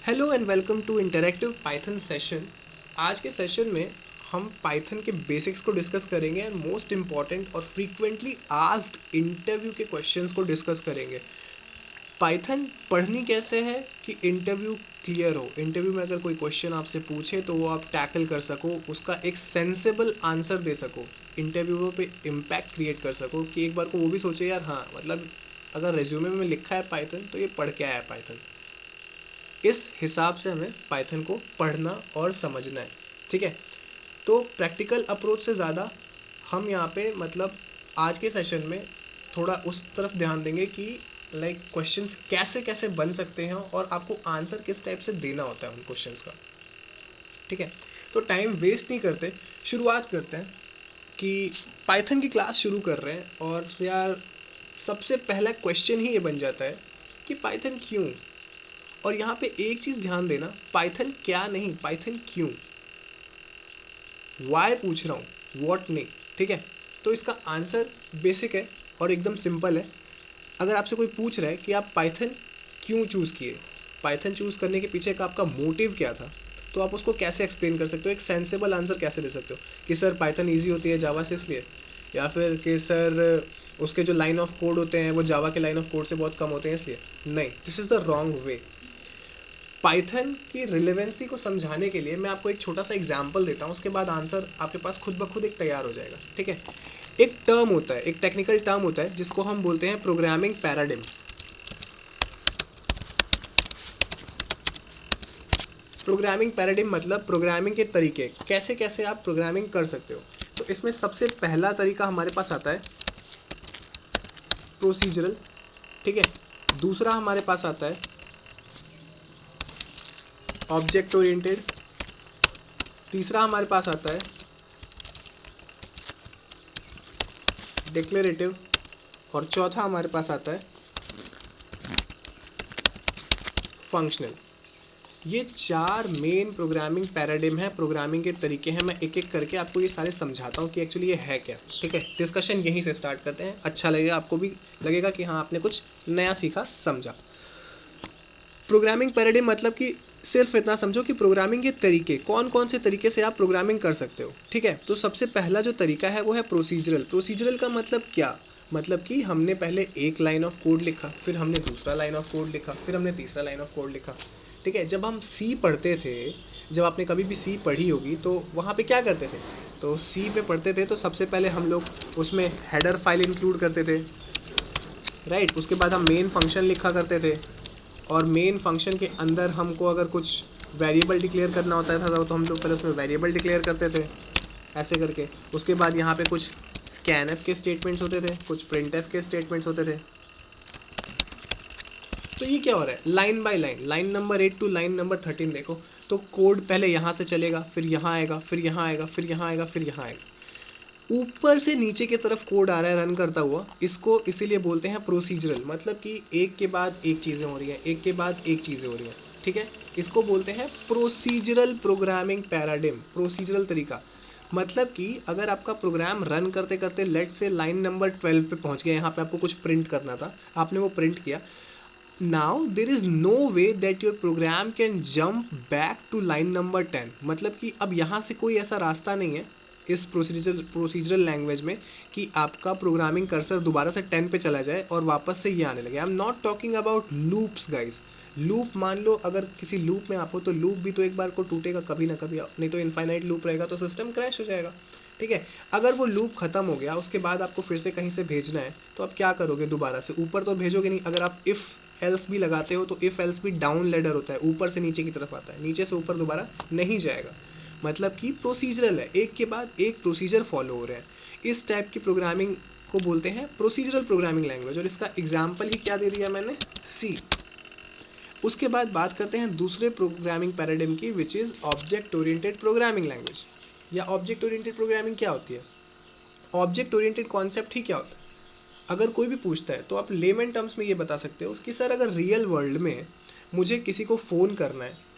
Hello and welcome to interactive Python session. आज के session में हम पाइथन के बेसिक्स को डिस्कस करेंगे एंड मोस्ट इम्पॉर्टेंट और फ्रीक्वेंटली आस्क्ड इंटरव्यू के क्वेश्चंस को डिस्कस करेंगे। पाइथन पढ़नी कैसे है कि इंटरव्यू क्लियर हो, इंटरव्यू में अगर कोई क्वेश्चन आपसे पूछे तो वो आप टैकल कर सको, उसका एक सेंसेबल आंसर दे सको, इंटरव्यूअर पे इम्पैक्ट क्रिएट कर सको कि एक बार को वो भी सोचे यार हाँ मतलब अगर रेज्यूमे में लिखा है पाइथन तो ये पढ़ के आया है पाइथन। इस हिसाब से हमें पाइथन को पढ़ना और समझना है, ठीक है। तो प्रैक्टिकल अप्रोच से ज़्यादा हम यहाँ पे मतलब आज के सेशन में थोड़ा उस तरफ ध्यान देंगे कि लाइक क्वेश्चंस कैसे कैसे बन सकते हैं और आपको आंसर किस टाइप से देना होता है उन क्वेश्चंस का, ठीक है। तो टाइम वेस्ट नहीं करते, शुरुआत करते हैं कि पाइथन की क्लास शुरू कर रहे हैं। और यार सबसे पहला क्वेश्चन ही ये बन जाता है कि पाइथन क्यों। और यहाँ पे एक चीज़ ध्यान देना, पाइथन क्या नहीं, पाइथन क्यों। वाई पूछ रहा हूँ, वॉट नहीं, ठीक है। तो इसका आंसर बेसिक है और एकदम सिंपल है। अगर आपसे कोई पूछ रहा है कि आप पाइथन क्यों चूज़ किए, पाइथन चूज़ करने के पीछे का आपका मोटिव क्या था, तो आप उसको कैसे एक्सप्लेन कर सकते हो, एक सेंसेबल आंसर कैसे दे सकते हो कि सर पाइथन ईजी होती है जावा से इसलिए, या फिर कि सर उसके जो लाइन ऑफ कोड होते हैं वो जावा के लाइन ऑफ कोड से बहुत कम होते हैं इसलिए। नहीं, this is the wrong way. Python की रिलेवेंसी को समझाने के लिए मैं आपको एक छोटा सा एग्जाम्पल देता हूँ, उसके बाद आंसर आपके पास खुद ब खुद एक तैयार हो जाएगा, ठीक है। एक टर्म होता है, एक टेक्निकल टर्म होता है जिसको हम बोलते हैं प्रोग्रामिंग पैराडिम। प्रोग्रामिंग पैराडिम मतलब प्रोग्रामिंग के तरीके, कैसे कैसे आप प्रोग्रामिंग कर सकते हो। तो इसमें सबसे पहला तरीका हमारे पास आता है प्रोसीजरल, ठीक है। दूसरा हमारे पास आता है ऑब्जेक्ट ओरिएंटेड, तीसरा हमारे पास आता है डिक्लेरेटिव, और चौथा हमारे पास आता है फंक्शनल। ये चार मेन प्रोग्रामिंग पैराडिम है, प्रोग्रामिंग के तरीके हैं। मैं एक एक करके आपको ये सारे समझाता हूँ कि एक्चुअली ये है क्या, ठीक है। डिस्कशन यहीं से स्टार्ट करते हैं, अच्छा लगेगा, आपको भी लगेगा कि हाँ आपने कुछ नया सीखा समझा। प्रोग्रामिंग पैराडिम मतलब कि सिर्फ इतना समझो कि प्रोग्रामिंग के तरीके, कौन कौन से तरीके से आप प्रोग्रामिंग कर सकते हो, ठीक है। तो सबसे पहला जो तरीका है वो है प्रोसीजरल। प्रोसीजरल का मतलब क्या, मतलब कि हमने पहले एक लाइन ऑफ कोड लिखा, फिर हमने दूसरा लाइन ऑफ कोड लिखा, फिर हमने तीसरा लाइन ऑफ कोड लिखा, ठीक है। जब हम सी पढ़ते थे, जब आपने कभी भी सी पढ़ी होगी तो वहाँ पे क्या करते थे, तो सी पे पढ़ते थे तो सबसे पहले हम लोग उसमें हेडर फाइल इंक्लूड करते थे, राइट। उसके बाद हम मेन फंक्शन लिखा करते थे, और मेन फंक्शन के अंदर हमको अगर कुछ वेरिएबल डिक्लेयर करना होता था तो हम लोग पहले उसमें वेरिएबल डिक्लेयर करते थे ऐसे करके। उसके बाद यहाँ पे कुछ स्कैनएफ के स्टेटमेंट्स होते थे, कुछ प्रिंटएफ के स्टेटमेंट्स होते थे। तो ये क्या हो रहा है, line by line, line number 8 to line number 13 देखो, तो कोड पहले यहाँ से चलेगा, फिर यहाँ आएगा, फिर यहाँ आएगा, फिर यहाँ आएगा, फिर यहाँ आएगा, ऊपर से नीचे की तरफ कोड आ रहा है रन करता हुआ। इसको इसीलिए बोलते हैं प्रोसीजरल, मतलब कि एक के बाद एक चीज़ें हो रही हैं, एक के बाद एक चीज़ें हो रही हैं, ठीक है। इसको बोलते हैं प्रोसीजरल प्रोग्रामिंग पैराडिम, प्रोसीजरल तरीका। मतलब कि अगर आपका प्रोग्राम रन करते करते लेट से लाइन नंबर 12 पे पहुंच गया, यहाँ पे आपको कुछ प्रिंट करना था, आपने वो प्रिंट किया, now there is no way that your program can jump back to line number 10। मतलब कि अब यहाँ से कोई ऐसा रास्ता नहीं है इस प्रोसीजरल लैंग्वेज में कि आपका प्रोग्रामिंग कर्सर दोबारा से 10 पे चला जाए और वापस से ये आने लगे। I am not talking about loops guys. Loop मान लो अगर किसी लूप में आप हो तो लूप भी तो एक बार को टूटेगा कभी ना कभी, नहीं तो इनफाइनाइट लूप रहेगा तो सिस्टम क्रैश हो जाएगा, ठीक है। अगर वो लूप खत्म हो गया उसके बाद आपको फिर से कहीं से भेजना है तो आप क्या करोगे, दोबारा से ऊपर तो भेजोगे नहीं। अगर आप इफ़ एल्स भी लगाते हो तो इफ़ एल्स भी डाउन लेडर होता है, ऊपर से नीचे की तरफ आता है, नीचे से ऊपर दोबारा नहीं जाएगा। मतलब कि प्रोसीजरल है, एक के बाद एक प्रोसीजर फॉलो हो रहे हैं। इस टाइप की प्रोग्रामिंग को बोलते हैं प्रोसीजरल प्रोग्रामिंग लैंग्वेज, और इसका एग्जाम्पल ही क्या दे दिया मैंने, सी। उसके बाद बात करते हैं दूसरे प्रोग्रामिंग पैराडिम की, which is object oriented programming language. या ऑब्जेक्ट ओरिएंटेड प्रोग्रामिंग क्या होती है, ऑब्जेक्ट ओरिएंटेड कॉन्सेप्ट ही क्या होता है। अगर कोई भी पूछता है तो आप लेमन टर्म्स में ये बता सकते हो कि सर अगर रियल वर्ल्ड में मुझे किसी को फ़ोन करना है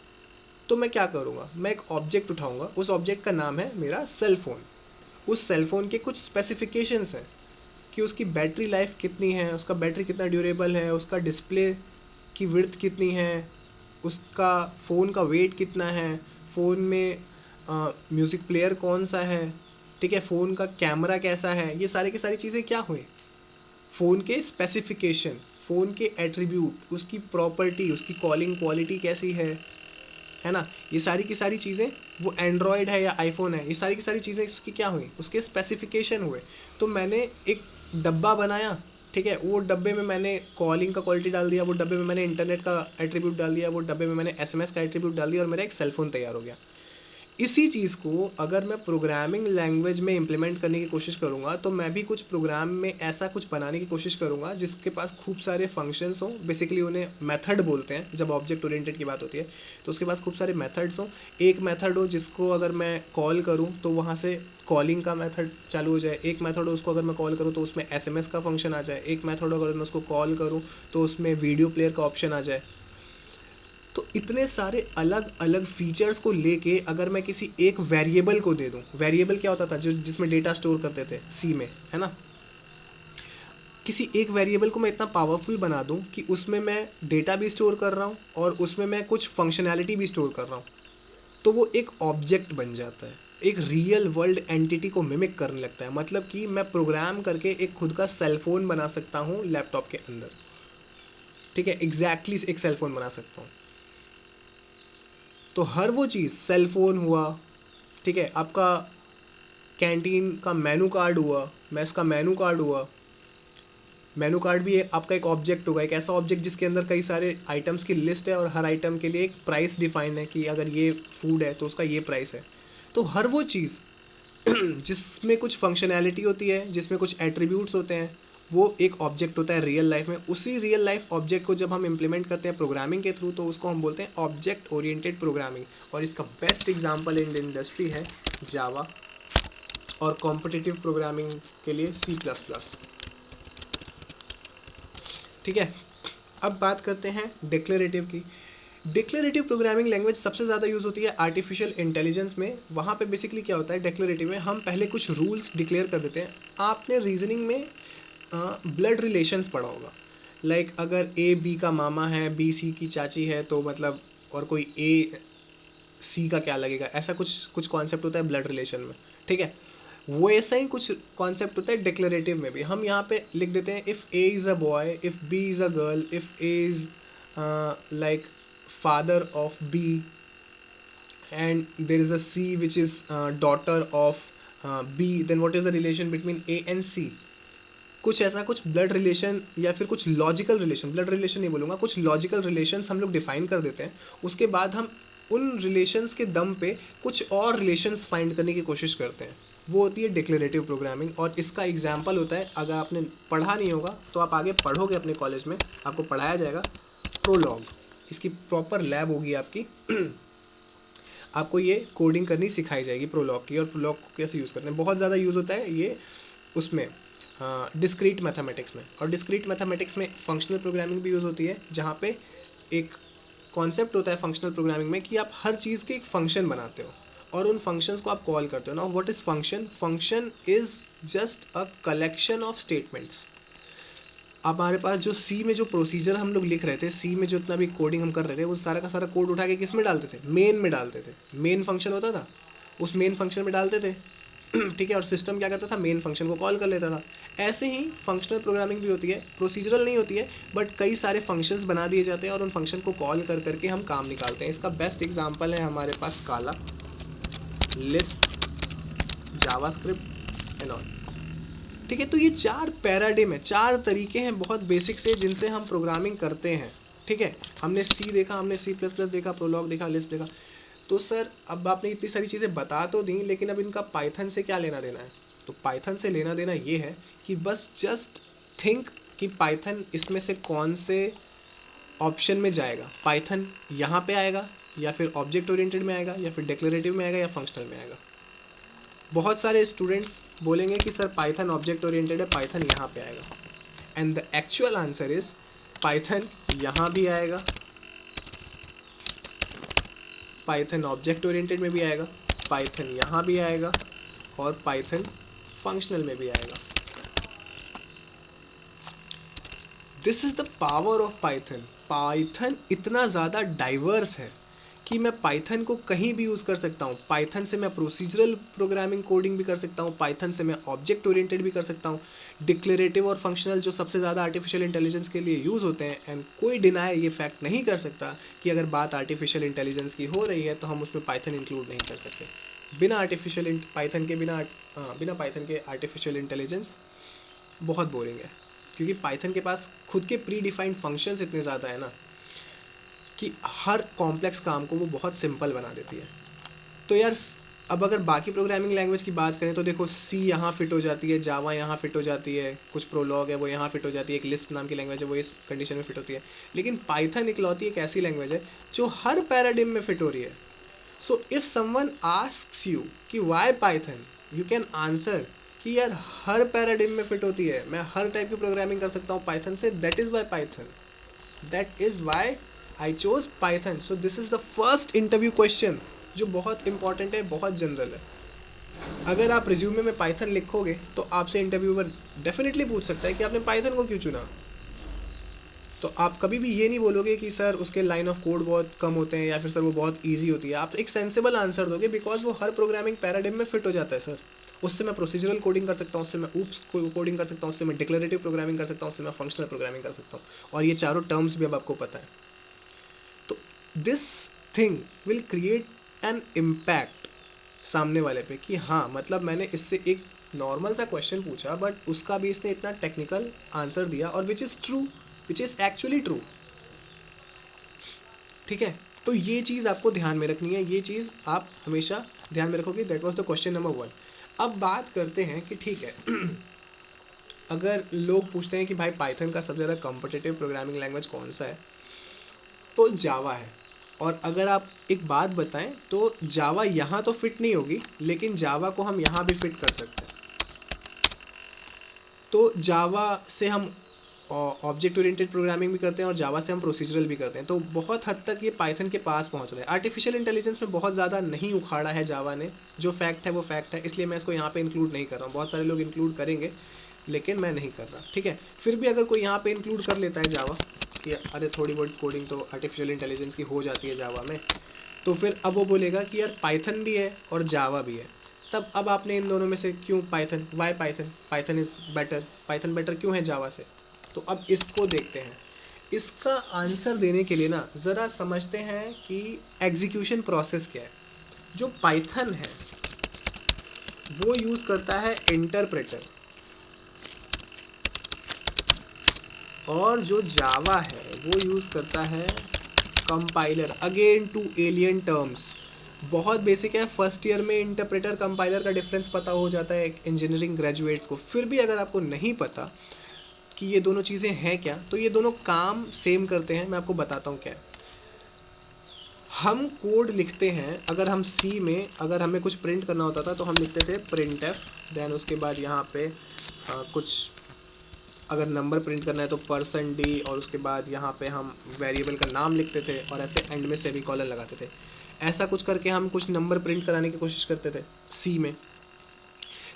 तो मैं क्या करूँगा, मैं एक ऑब्जेक्ट उठाऊँगा, उस ऑब्जेक्ट का नाम है मेरा सेल फ़ोन। उस सेल फ़ोन के कुछ स्पेसिफिकेशंस हैं कि उसकी बैटरी लाइफ कितनी है, उसका बैटरी कितना ड्यूरेबल है, उसका डिस्प्ले की विड्थ कितनी है, उसका फ़ोन का वेट कितना है, फ़ोन में म्यूज़िक प्लेयर कौन सा है, ठीक है, फ़ोन का कैमरा कैसा है, ये सारी की सारी चीज़ें क्या हुई, फ़ोन के स्पेसिफिकेशन, फ़ोन के एट्रीब्यूट, उसकी प्रॉपर्टी, उसकी कॉलिंग क्वालिटी कैसी है ना, ये सारी की सारी चीज़ें, वो एंड्रॉयड है या आईफोन है, ये सारी की सारी चीज़ें इसकी क्या हुई, उसके स्पेसिफिकेशन हुए। तो मैंने एक डब्बा बनाया, ठीक है, वो डब्बे में मैंने कॉलिंग का क्वालिटी डाल दिया, वो डब्बे में मैंने इंटरनेट का एट्रीब्यूट डाल दिया, वो डब्बे में मैंने एसएमएस का एट्रीब्यूट डाल दिया और मेरा एक सेलफोन तैयार हो गया। इसी चीज़ को अगर मैं प्रोग्रामिंग लैंग्वेज में इम्प्लीमेंट करने की कोशिश करूँगा तो मैं भी कुछ प्रोग्राम में ऐसा कुछ बनाने की कोशिश करूँगा जिसके पास खूब सारे फंक्शंस हों, बेसिकली उन्हें मेथड बोलते हैं जब ऑब्जेक्ट ओरिएंटेड की बात होती है, तो उसके पास खूब सारे मेथड्स हों। एक मेथड हो जिसको अगर मैं कॉल करूँ तो वहाँ से कॉलिंग का मेथड चालू हो जाए, एक मेथड हो उसको अगर मैं कॉल करूँ तो उसमें एसएमएस का फंक्शन आ जाए, एक मेथड अगर मैं उसको कॉल करूँ तो उसमें वीडियो प्लेयर का ऑप्शन आ जाए। तो इतने सारे अलग अलग फीचर्स को लेके अगर मैं किसी एक वेरिएबल को दे दूं, वेरिएबल क्या होता था जो जिसमें डेटा स्टोर करते थे सी में, है ना, किसी एक वेरिएबल को मैं इतना पावरफुल बना दूं कि उसमें मैं डेटा भी स्टोर कर रहा हूं और उसमें मैं कुछ फंक्शनैलिटी भी स्टोर कर रहा हूं, तो वो एक ऑब्जेक्ट बन जाता है, एक रियल वर्ल्ड एंटिटी को मिमिक करने लगता है। मतलब कि मैं प्रोग्राम करके एक खुद का सेलफोन बना सकता हूँ लैपटॉप के अंदर, ठीक है, एग्जैक्टली एक सेलफोन बना सकता हूँ। तो हर वो चीज़, सेल फ़ोन हुआ, ठीक है, आपका कैंटीन का मेनू कार्ड हुआ, मेस का मेनू कार्ड हुआ, मेनू कार्ड भी आपका एक ऑब्जेक्ट होगा, एक ऐसा ऑब्जेक्ट जिसके अंदर कई सारे आइटम्स की लिस्ट है और हर आइटम के लिए एक प्राइस डिफाइन है कि अगर ये फूड है तो उसका ये प्राइस है। तो हर वो चीज़ जिसमें कुछ फंक्शनैलिटी होती है, जिसमें कुछ एट्रीब्यूट्स होते हैं, वो एक ऑब्जेक्ट होता है रियल लाइफ में। उसी रियल लाइफ ऑब्जेक्ट को जब हम इम्प्लीमेंट करते हैं प्रोग्रामिंग के थ्रू तो उसको हम बोलते हैं ऑब्जेक्ट ओरिएंटेड प्रोग्रामिंग। और इसका बेस्ट एग्जांपल इन इंडस्ट्री है जावा और कॉम्पिटिटिव प्रोग्रामिंग के लिए C++। ठीक है, अब बात करते हैं डिक्लेरेटिव की। डिक्लेरेटिव प्रोग्रामिंग लैंग्वेज सबसे ज़्यादा यूज़ होती है आर्टिफिशियल इंटेलिजेंस में। वहाँ पे बेसिकली क्या होता है, डिक्लेरेटिव में हम पहले कुछ रूल्स डिक्लेयर कर देते हैं। आपने रीजनिंग में ब्लड रिलेशंस पढ़ा होगा, लाइक अगर ए बी का मामा है, बी सी की चाची है, तो मतलब और कोई ए सी का क्या लगेगा, ऐसा कुछ कॉन्सेप्ट होता है ब्लड रिलेशन में, ठीक है। वो ऐसा ही कुछ कॉन्सेप्ट होता है डिक्लेरेटिव में भी। हम यहाँ पे लिख देते हैं if A is a boy, if B is a girl, if A is like father of B and there is a C which is daughter of B, then what is the relation between A and C? कुछ ऐसा, कुछ blood relation या फिर कुछ logical relation, blood relation नहीं बोलूँगा, कुछ logical relations हम लोग डिफाइन कर देते हैं। उसके बाद हम उन रिलेशंस के दम पे कुछ और रिलेशंस फाइंड करने की कोशिश करते हैं, वो होती है डिक्लेरेटिव प्रोग्रामिंग। और इसका एग्जाम्पल होता है, अगर आपने पढ़ा नहीं होगा तो आप आगे पढ़ोगे अपने कॉलेज में, आपको पढ़ाया जाएगा प्रोलॉग। इसकी प्रॉपर लैब होगी आपकी आपको ये कोडिंग करनी सिखाई जाएगी प्रोलॉग की, और प्रोलॉग को कैसे यूज़ करते हैं। बहुत ज़्यादा यूज़ होता है ये उसमें डिस्क्रीट मैथमेटिक्स में, और डिस्क्रीट मैथमेटिक्स में फंक्शनल प्रोग्रामिंग भी यूज़ होती है, जहाँ पे एक कॉन्सेप्ट होता है फंक्शनल प्रोग्रामिंग में कि आप हर चीज़ के एक फंक्शन बनाते हो और उन फंक्शंस को आप कॉल करते हो ना। What is function? Function is just a collection of statements. अब हमारे पास जो सी में जो प्रोसीजर हम लोग लिख रहे थे, सी में जो इतना भी कोडिंग हम कर रहे थे, वो सारा का सारा कोड उठा के किस में डालते थे, मेन में डालते थे। मेन फंक्शन होता था, उस मेन फंक्शन में डालते थे, ठीक है, और सिस्टम क्या करता था, मेन फंक्शन को कॉल कर लेता था। ऐसे ही फंक्शनल प्रोग्रामिंग भी होती है, प्रोसीजरल नहीं होती है, बट कई सारे फंक्शंस बना दिए जाते हैं और उन फंक्शन को कॉल कर करके हम काम निकालते हैं। इसका बेस्ट एग्जाम्पल है हमारे पास Scala, Lisp, JavaScript and all, ठीक है। तो ये 4 पैराडिम है, 4 तरीके हैं बहुत बेसिक से जिनसे हम प्रोग्रामिंग करते हैं, ठीक है। हमने सी देखा, हमने C++ देखा, प्रोलॉग देखा, लिस्प देखा। तो सर अब आपने इतनी सारी चीज़ें बता तो दी, लेकिन अब इनका पाइथन से क्या लेना देना है? तो पाइथन से लेना देना ये है कि बस जस्ट थिंक कि पाइथन इसमें से कौन से ऑप्शन में जाएगा। पाइथन यहाँ पे आएगा, या फिर ऑब्जेक्ट ओरिएंटेड में आएगा, या फिर डिक्लेरेटिव में आएगा, या फंक्शनल में आएगा। बहुत सारे स्टूडेंट्स बोलेंगे कि सर पाइथन ऑब्जेक्ट ओरिएंटेड है, पाइथन यहाँ पे आएगा, and the actual answer is Python यहाँ भी आएगा, पाइथन ऑब्जेक्ट ओरिएंटेड में भी आएगा, पाइथन यहाँ भी आएगा, और पाइथन फंक्शनल में भी आएगा। This is the power of Python. Python इतना ज़्यादा डाइवर्स है कि मैं पाइथन को कहीं भी यूज़ कर सकता हूँ। पाइथन से मैं प्रोसीजरल प्रोग्रामिंग कोडिंग भी कर सकता हूँ, पाइथन से मैं ऑब्जेक्ट ओरिएंटेड भी कर सकता हूँ, डिक्लेरेटिव और फंक्शनल जो सबसे ज़्यादा आर्टिफिशियल इंटेलिजेंस के लिए यूज़ होते हैं। एंड कोई डिनाई ये फैक्ट नहीं कर सकता कि अगर बात आर्टिफिशियल इंटेलिजेंस की हो रही है तो हम उसमें पाइथन इंक्लूड नहीं कर सकते। बिना आर्टिफिशियल पाइथन के बिना पाइथन के आर्टिफिशियल इंटेलिजेंस बहुत बोरिंग है, क्योंकि पाइथन के पास खुद के प्री डिफाइंड फंक्शंस इतने ज़्यादा है ना कि हर कॉम्प्लेक्स काम को वो बहुत सिंपल बना देती है। तो यार अब अगर बाकी प्रोग्रामिंग लैंग्वेज की बात करें तो देखो सी यहाँ फिट हो जाती है, जावा यहाँ फिट हो जाती है, कुछ प्रोलॉग है वो यहाँ फिट हो जाती है, एक लिस्प नाम की लैंग्वेज है वो इस कंडीशन में फिट होती है। लेकिन पाइथन इकलौती एक ऐसी लैंग्वेज है जो हर पैराडिम में फिट हो रही है। So if someone asks you कि why Python, you can answer कि यार हर पैराडिम में फिट होती है, मैं हर टाइप की प्रोग्रामिंग कर सकता हूँ पाइथन से। That is Y Python, that is Y I chose Python. So this is the first interview question जो बहुत इंपॉर्टेंट है, बहुत जनरल है। अगर आप रिज्यूमे में पाइथन लिखोगे तो आपसे इंटरव्यूअर डेफिनेटली पूछ सकता है कि आपने पाइथन को क्यों चुना। तो आप कभी भी ये नहीं बोलोगे कि सर उसके लाइन ऑफ कोड बहुत कम होते हैं या फिर सर वो बहुत ईजी होती है। आप एक सेंसेबल आंसर दोगे बिकॉज वो हर प्रोग्रामिंग पैराडिम में फिट हो जाता है सर। उससे मैं प्रोसीजरल कोडिंग कर सकता हूँ, उससे मैं ऊप्स कोडिंग कर सकता हूँ, उससे मैं डिक्लेरेटिव प्रोग्रामिंग कर सकता हूँ, उससे मैं फंक्शनल प्रोग्रामिंग कर सकता हूँ, और ये चारों टर्म्स भी अब आपको पता है। तो this thing will create an impact सामने वाले पे कि हाँ मतलब मैंने इससे एक नॉर्मल सा क्वेश्चन पूछा बट उसका भी इसने इतना टेक्निकल आंसर दिया, और which is true, which is actually true. ठीक है, तो ये चीज़ आपको ध्यान में रखनी है, ये चीज़ आप हमेशा ध्यान में रखोगे। That was the question number 1। अब बात करते हैं कि ठीक है अगर लोग पूछते हैं कि भाई पाइथन का सबसे ज़्यादा कॉम्पिटिटिव प्रोग्रामिंग लैंग्वेज कौन सा है, तो जावा है। और अगर आप एक बात बताएं तो जावा यहाँ तो फिट नहीं होगी, लेकिन जावा को हम यहाँ भी फिट कर सकते हैं। तो जावा से हम ऑब्जेक्ट ओरिएंटेड प्रोग्रामिंग भी करते हैं और जावा से हम प्रोसीजरल भी करते हैं। तो बहुत हद तक ये पाइथन के पास पहुंच रहा है। आर्टिफिशियल इंटेलिजेंस में बहुत ज़्यादा नहीं उखाड़ा है जावा ने, जो फैक्ट है वो फैक्ट है, इसलिए मैं इसको यहाँ पे इंक्लूड नहीं कर रहा हूँ। बहुत सारे लोग इंक्लूड करेंगे लेकिन मैं नहीं कर रहा। ठीक है, फिर भी अगर कोई यहाँ पे इंक्लूड कर लेता है जावा कि अरे थोड़ी बहुत कोडिंग तो आर्टिफिशियल इंटेलिजेंस की हो जाती है जावा में, तो फिर अब वो बोलेगा कि यार पाइथन भी है और जावा भी है। तब अब आपने इन दोनों में से क्यों Python, why Python, Python is better, Python better क्यों है जावा से। तो अब इसको देखते हैं। इसका आंसर देने के लिए ना ज़रा समझते हैं कि एग्जीक्यूशन प्रोसेस क्या है। जो पाइथन है वो यूज़ करता है इंटरप्रेटर, और जो जावा है वो यूज़ करता है compiler. Again to alien terms, बहुत बेसिक है। फर्स्ट ईयर में इंटरप्रेटर कंपाइलर का डिफरेंस पता हो जाता है इंजीनियरिंग ग्रेजुएट्स को। फिर भी अगर आपको नहीं पता कि ये दोनों चीज़ें हैं क्या, तो ये दोनों काम सेम करते हैं। मैं आपको बताता हूँ क्या है। हम कोड लिखते हैं, अगर हम सी में अगर हमें कुछ प्रिंट करना होता था तो हम लिखते थे प्रिंट एफ, देन उसके बाद यहाँ पे कुछ अगर नंबर प्रिंट करना है तो %d, और उसके बाद यहाँ पे हम वेरिएबल का नाम लिखते थे और ऐसे एंड में सेमीकोलन लगाते थे। ऐसा कुछ करके हम कुछ नंबर प्रिंट कराने की कोशिश करते थे सी में।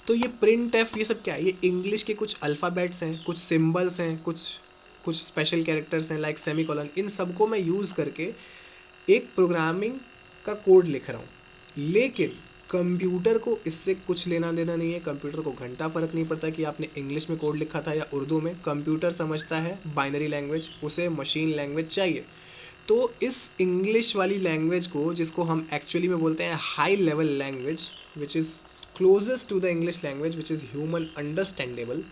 तो ये प्रिंट एफ ये सब क्या है, ये इंग्लिश के कुछ अल्फ़ाबेट्स हैं, कुछ सिंबल्स हैं, कुछ स्पेशल कैरेक्टर्स हैं लाइक सेमीकोलन। इन सबको मैं यूज़ करके एक प्रोग्रामिंग का कोड लिख रहा हूँ। लेकिन कंप्यूटर को इससे कुछ लेना देना नहीं है। कंप्यूटर को घंटा फ़र्क नहीं पड़ता कि आपने इंग्लिश में कोड लिखा था या उर्दू में। कंप्यूटर समझता है बाइनरी लैंग्वेज, उसे मशीन लैंग्वेज चाहिए। तो इस इंग्लिश वाली लैंग्वेज को, जिसको हम एक्चुअली में बोलते हैं high level language, which is closest to the English language which is human understandable,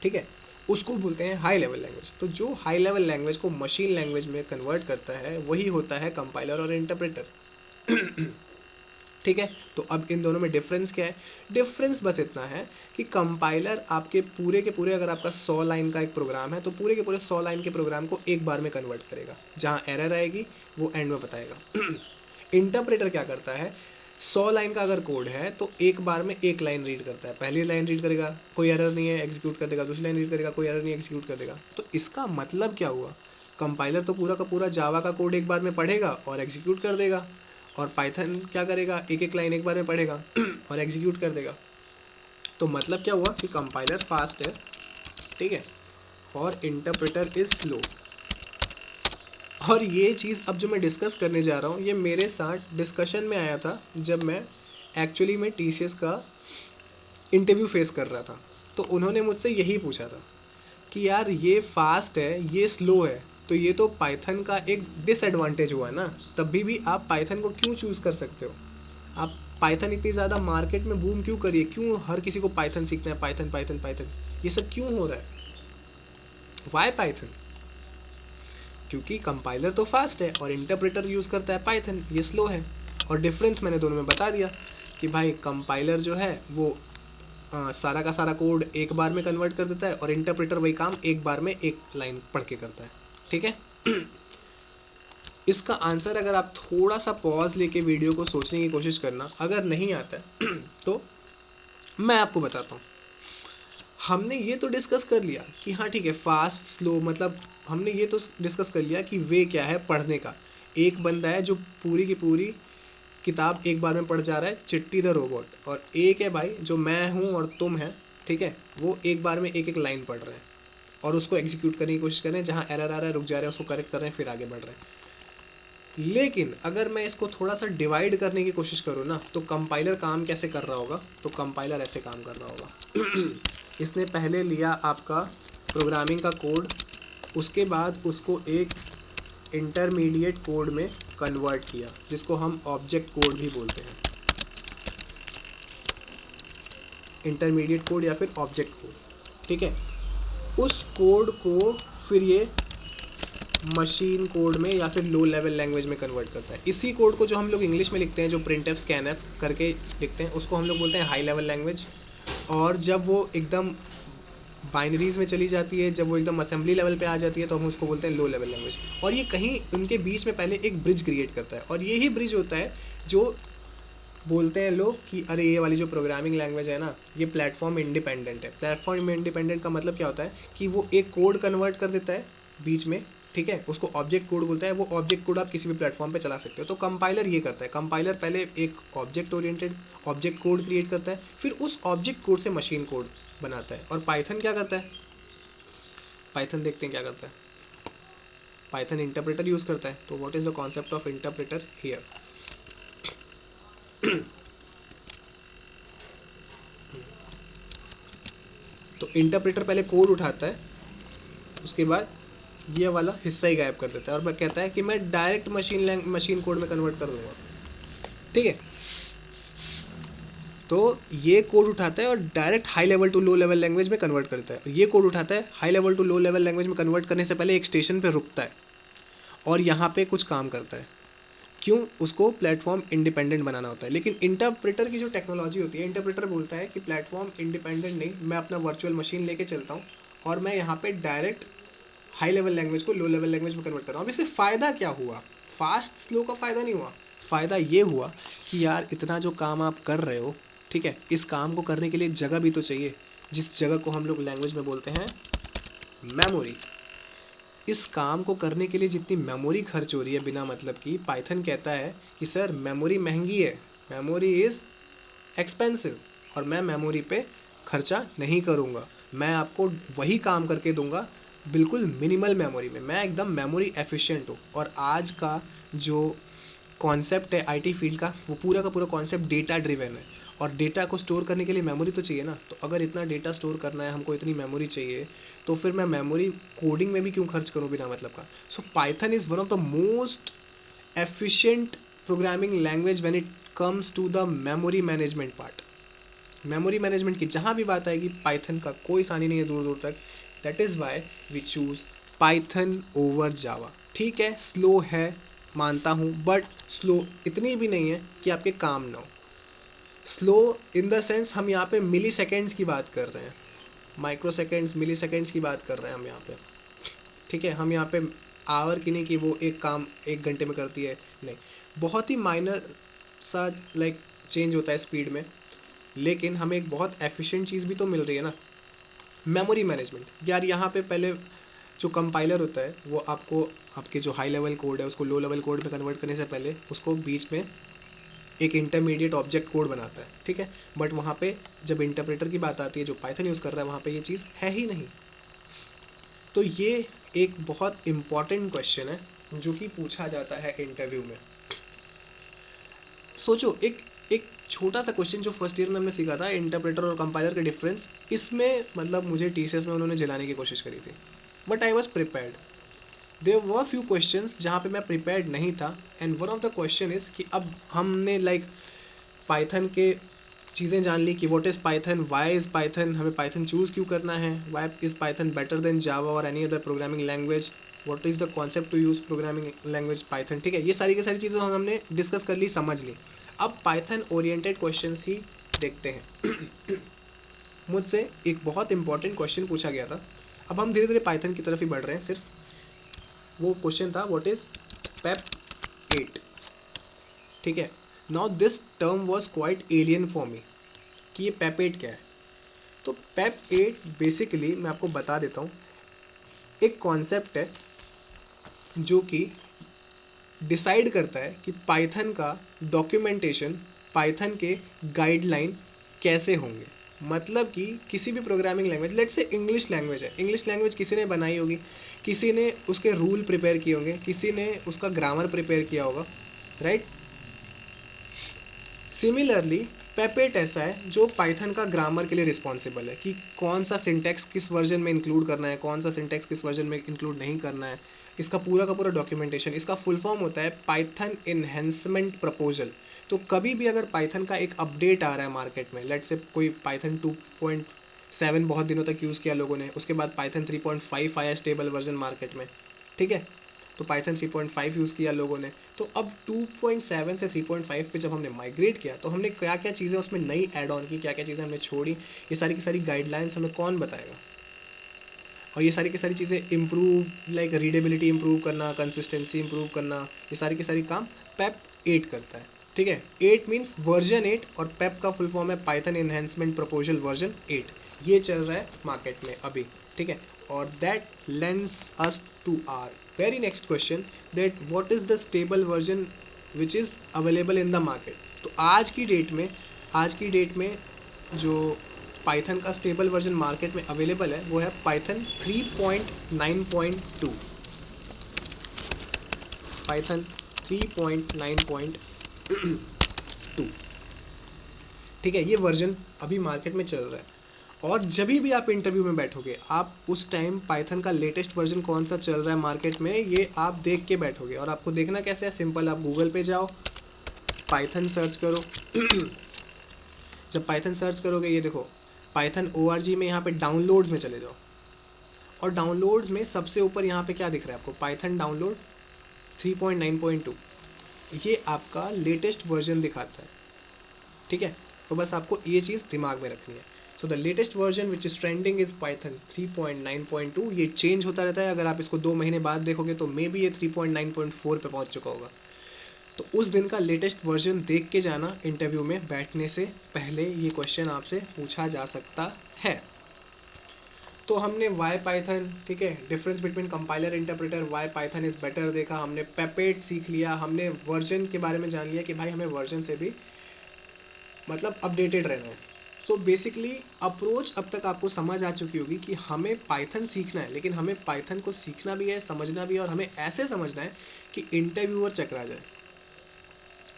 ठीक है, उसको बोलते हैं हाई लेवल लैंग्वेज। तो जो हाई लेवल लैंग्वेज को मशीन लैंग्वेज में कन्वर्ट करता है वही होता है कंपाइलर और इंटरप्रेटर। ठीक है, तो अब इन दोनों में डिफरेंस क्या है। डिफरेंस बस इतना है कि कंपाइलर आपके पूरे के पूरे, अगर आपका 100 लाइन का एक प्रोग्राम है तो पूरे के पूरे 100 लाइन के प्रोग्राम को एक बार में कन्वर्ट करेगा। जहाँ एरर आएगी वो एंड में बताएगा। इंटरप्रेटर क्या करता है, 100 लाइन का अगर कोड है तो एक बार में एक लाइन रीड करता है। पहली लाइन रीड करेगा, कोई एरर नहीं है, एग्जीक्यूट कर देगा। दूसरी लाइन रीड करेगा, कोई एरर नहीं है, एग्जीक्यूट कर देगा। तो इसका मतलब क्या हुआ, कंपाइलर तो पूरा का पूरा जावा का कोड एक बार में पढ़ेगा और एग्जीक्यूट कर देगा, और पाइथन क्या करेगा, एक एक लाइन एक बार में पढ़ेगा और एग्जीक्यूट कर देगा। तो मतलब क्या हुआ कि कंपाइलर फास्ट है, ठीक है, और इंटरप्रेटर इज स्लो। और ये चीज़ अब जो मैं डिस्कस करने जा रहा हूँ ये मेरे साथ डिस्कशन में आया था जब मैं एक्चुअली में TCS का इंटरव्यू फेस कर रहा था। तो उन्होंने मुझसे यही पूछा था कि यार ये फास्ट है, ये स्लो है, तो ये तो पाइथन का एक डिसएडवांटेज हुआ ना, तब भी आप पाइथन को क्यों चूज़ कर सकते हो? आप पाइथन इतनी ज़्यादा मार्केट में बूम क्यों करिए, क्यों हर किसी को पाइथन सीखना है, पाइथन पाइथन पाइथन, ये सब क्यों हो रहा है? Why Python? क्योंकि कंपाइलर तो फास्ट है और इंटरप्रेटर यूज़ करता है पाइथन, ये स्लो है। और डिफरेंस मैंने दोनों में बता दिया कि भाई कंपाइलर जो है वो सारा का सारा कोड एक बार में कन्वर्ट कर देता है और इंटरप्रेटर वही काम एक बार में एक लाइन पढ़ के करता है। ठीक है। इसका आंसर अगर आप थोड़ा सा पॉज लेके वीडियो को सोचने की कोशिश करना, अगर नहीं आता है तो मैं आपको बताता हूँ। हमने ये तो डिस्कस कर लिया कि हाँ ठीक है, फास्ट स्लो, मतलब हमने ये तो डिस्कस कर लिया कि वे क्या है पढ़ने का। एक बंदा है जो पूरी की पूरी किताब एक बार में पढ़ जा रहा है, चिट्टी द रोबोट, और एक है भाई जो मैं हूँ और तुम है, ठीक है, वो एक बार में एक एक लाइन पढ़ रहे हैं और उसको एग्जीक्यूट करने की कोशिश कर रहे हैं, जहाँ एरर आ रहा है रुक जा रहे हैं, उसको करेक्ट कर रहे हैं, फिर आगे बढ़ रहे हैं। लेकिन अगर मैं इसको थोड़ा सा डिवाइड करने की कोशिश करूँ ना, तो कंपाइलर काम कैसे कर रहा होगा? तो कंपाइलर ऐसे काम कर रहा होगा। इसने पहले लिया आपका प्रोग्रामिंग का कोड, उसके बाद उसको एक इंटरमीडिएट कोड में कन्वर्ट किया, जिसको हम ऑब्जेक्ट कोड भी बोलते हैं, इंटरमीडिएट कोड या फिर ऑब्जेक्ट कोड। ठीक है, उस कोड को फिर ये मशीन कोड में या फिर लो लेवल लैंग्वेज में कन्वर्ट करता है। इसी कोड को जो हम लोग इंग्लिश में लिखते हैं, जो प्रिंटफ स्कैनफ करके लिखते हैं, उसको हम लोग बोलते हैं हाई लेवल लैंग्वेज। और जब वो एकदम बाइनरीज में चली जाती है, जब वो एकदम असेंबली लेवल पे आ जाती है, तो हम उसको बोलते हैं लो लेवल लैंग्वेज। और ये कहीं उनके बीच में पहले एक ब्रिज क्रिएट करता है, और यही ब्रिज होता है जो बोलते हैं लोग कि अरे ये वाली जो प्रोग्रामिंग लैंग्वेज है ना, ये प्लेटफॉर्म इंडिपेंडेंट है। प्लेटफॉर्म इंडिपेंडेंट का मतलब क्या होता है कि वो एक कोड कन्वर्ट कर देता है बीच में, ठीक है, उसको ऑब्जेक्ट कोड बोलता है। वो ऑब्जेक्ट कोड आप किसी भी प्लेटफॉर्म पे चला सकते हो। तो कंपाइलर ये करता है, कंपाइलर पहले एक object oriented object code create करता है, फिर उस ऑब्जेक्ट कोड से मशीन कोड बनाता है। और पाइथन क्या करता है? पाइथन देखते हैं क्या करता है। पाइथन इंटरप्रेटर यूज़ करता है। तो what is the concept of interpreter here? तो इंटरप्रेटर पहले कोड उठाता है, उसके बाद ये वाला हिस्सा ही गायब कर देता है और कहता है कि मैं डायरेक्ट मशीन कोड में कन्वर्ट कर दूंगा। ठीक है, तो ये कोड उठाता है और direct high level to low level language में कन्वर्ट करता है। और ये कोड उठाता है, high level to low level language में कन्वर्ट करने से पहले एक स्टेशन पे रुकता है और यहाँ पे कुछ काम करता है। क्यों? उसको प्लेटफॉर्म इंडिपेंडेंट बनाना होता है। लेकिन इंटरप्रेटर की जो टेक्नोलॉजी होती है, इंटरप्रेटर बोलता है कि प्लेटफॉर्म इंडिपेंडेंट नहीं, मैं अपना वर्चुअल मशीन लेके चलता हूँ और मैं यहाँ पे डायरेक्ट हाई लेवल लैंग्वेज को लो लेवल लैंग्वेज में कन्वर्ट कर रहा हूँ। अब इससे फ़ायदा क्या हुआ? फास्ट स्लो का फ़ायदा नहीं हुआ। फ़ायदा ये हुआ कि यार इतना जो काम आप कर रहे हो, ठीक है, इस काम को करने के लिए जगह भी तो चाहिए, जिस जगह को हम लोग लैंग्वेज में बोलते हैं मेमोरी। इस काम को करने के लिए जितनी मेमोरी खर्च हो रही है बिना मतलब की, पाइथन कहता है कि सर मेमोरी महंगी है, मेमोरी इज़ एक्सपेंसिव, और मैं मेमोरी पे खर्चा नहीं करूँगा। मैं आपको वही काम करके दूंगा बिल्कुल मिनिमल मेमोरी में। मैं एकदम मेमोरी एफिशिएंट हूँ। और आज का जो कॉन्सेप्ट है आईटी फील्ड का, वो पूरा का पूरा कॉन्सेप्ट डेटा ड्रिवन है। और डेटा को स्टोर करने के लिए मेमोरी तो चाहिए ना। तो अगर इतना डेटा स्टोर करना है, हमको इतनी मेमोरी चाहिए, तो फिर मैं मेमोरी कोडिंग में भी क्यों खर्च करूँ बिना मतलब का। So Python is one of the most efficient programming language when it comes to the memory management part. Memory management की जहाँ भी बात आएगी, पाइथन का कोई सानी नहीं है दूर दूर तक। That is why we choose Python over Java. ठीक है, स्लो है मानता हूँ, बट स्लो इतनी भी नहीं है कि आपके काम ना हो। स्लो इन द सेंस हम यहाँ पे मिली सेकेंड्स की बात कर रहे हैं, माइक्रो सेकेंड्स, मिली सेकेंड्स की बात कर रहे हैं हम यहाँ पे। ठीक है, हम यहाँ पे आवर की नहीं कि वो एक काम 1 घंटे में करती है, नहीं, बहुत ही माइनर सा लाइक चेंज होता है स्पीड में, लेकिन हमें एक बहुत एफिशिएंट चीज़ भी तो मिल रही है ना, मेमोरी मैनेजमेंट। यार यहाँ पे पहले जो कंपाइलर होता है वो आपको आपके जो हाई लेवल कोड है उसको लो लेवल कोड में कन्वर्ट करने से पहले उसको बीच में एक इंटरमीडिएट ऑब्जेक्ट कोड बनाता है। ठीक है, बट वहाँ पे जब इंटरप्रेटर की बात आती है, जो पाइथन यूज़ कर रहा है, वहाँ पे ये चीज़ है ही नहीं। तो ये एक बहुत इम्पॉर्टेंट क्वेश्चन है जो कि पूछा जाता है इंटरव्यू में। सोचो, एक एक छोटा सा क्वेश्चन जो फर्स्ट ईयर में हमने सीखा था, इंटरप्रेटर और कंपाइलर का डिफरेंस, इसमें मतलब मुझे टीसीएस में उन्होंने जलाने की कोशिश करी थी, but I was prepared. There were few questions जहाँ पे मैं प्रिपेयर्ड नहीं था, and one of the question is कि अब हमने पाइथन के चीज़ें जान ली कि what is Python, why is Python, हमें पाइथन चूज़ क्यों करना है, why is Python better than Java और any other programming language, what is the concept to use programming language Python. ठीक है, ये सारी की सारी चीज़ें हमने डिस्कस कर ली, समझ ली। अब पाइथन ओरिएंटेड क्वेश्चंस ही देखते हैं। मुझसे एक बहुत इंपॉर्टेंट क्वेश्चन पूछा गया था, अब हम धीरे धीरे पाइथन की तरफ ही बढ़ रहे हैं। सिर्फ वो क्वेश्चन था व्हाट इज़ PEP 8। ठीक है, now this term was quite alien for me कि ये PEP 8 क्या है। तो PEP 8 बेसिकली मैं आपको बता देता हूँ, एक कॉन्सेप्ट है जो कि डिसाइड करता है कि पाइथन का डॉक्यूमेंटेशन, पाइथन के गाइडलाइन कैसे होंगे। मतलब कि किसी भी programming language, let's say English language है, इंग्लिश लैंग्वेज किसी ने बनाई होगी, किसी ने उसके रूल प्रिपेयर किए होंगे, किसी ने उसका ग्रामर प्रिपेयर किया होगा, राइट। सिमिलरली PEP 8 ऐसा है जो पाइथन का ग्रामर के लिए रिस्पॉन्सिबल है कि कौन सा सिंटैक्स किस वर्जन में इंक्लूड करना है, कौन सा सिंटैक्स किस वर्जन में इंक्लूड नहीं करना है, इसका पूरा का पूरा डॉक्यूमेंटेशन। इसका फुल फॉर्म होता है पाइथन एनहेंसमेंट प्रपोजल। तो कभी भी अगर पाइथन का एक अपडेट आ रहा है मार्केट में, लेट्स से कोई पाइथन 2.7 बहुत दिनों तक यूज़ किया लोगों ने, उसके बाद पाइथन 3.5 आया स्टेबल वर्जन मार्केट में, ठीक है, तो पाइथन 3.5 यूज़ किया लोगों ने। तो अब 2.7 से 3.5 पे जब हमने माइग्रेट किया तो हमने क्या क्या चीज़ें उसमें नई ऐड ऑन की, क्या क्या चीज़ें हमने छोड़ी, ये सारी की सारी गाइडलाइंस हमें कौन बताएगा। और ये सारी की सारी चीज़ें इम्प्रूव, लाइक रीडेबिलिटी इम्प्रूव करना, कंसिस्टेंसी इम्प्रूव करना, ये सारी की सारी काम PEP 8 करता है। ठीक है, 8 मीन्स वर्जन 8 और PEP का फुल फॉर्म है पाइथन एनहेंसमेंट प्रपोजल वर्जन 8। ये चल रहा है मार्केट में अभी, ठीक है। और that lends us to our very next question, that what is the stable version which is available in the market. तो आज की डेट में जो पाइथन का स्टेबल वर्जन मार्केट में अवेलेबल है वो है पाइथन 3.9.2। पाइथन 3.9.2, ठीक है, ये वर्जन अभी मार्केट में चल रहा है। और जब भी आप इंटरव्यू में बैठोगे, आप उस टाइम पाइथन का लेटेस्ट वर्जन कौन सा चल रहा है मार्केट में, ये आप देख के बैठोगे। और आपको देखना कैसे है, सिंपल, आप गूगल पे जाओ, पाइथन सर्च करो। जब पाइथन सर्च करोगे, ये देखो पाइथन ORG में यहाँ पे डाउनलोड्स में चले जाओ, और डाउनलोड्स में सबसे ऊपर यहाँ पे क्या दिख रहा है आपको, पाइथन डाउनलोड 3.9.2, ये आपका लेटेस्ट वर्जन दिखाता है। ठीक है, तो बस आपको ये चीज़ दिमाग में रखनी है। So the latest version which is trending is Python 3.9.2। ये चेंज होता रहता है, अगर आप इसको 2 महीने बाद देखोगे तो मे बी ये 3.9.4 पे पहुँच चुका होगा। तो उस दिन का लेटेस्ट वर्जन देख के जाना, इंटरव्यू में बैठने से पहले ये क्वेश्चन आपसे पूछा जा सकता है। तो हमने वाई पाइथन, ठीक है, difference between compiler interpreter, why Python is better देखा, हमने PEP 8 सीख लिया, हमने वर्जन के बारे में जान लिया कि भाई हमें वर्जन से भी मतलब अपडेटेड रहना है। सो बेसिकली अप्रोच अब तक आपको समझ आ चुकी होगी कि हमें पाइथन सीखना है, लेकिन हमें पाइथन को सीखना भी है, समझना भी है, और हमें ऐसे समझना है कि इंटरव्यूअर चकरा जाए,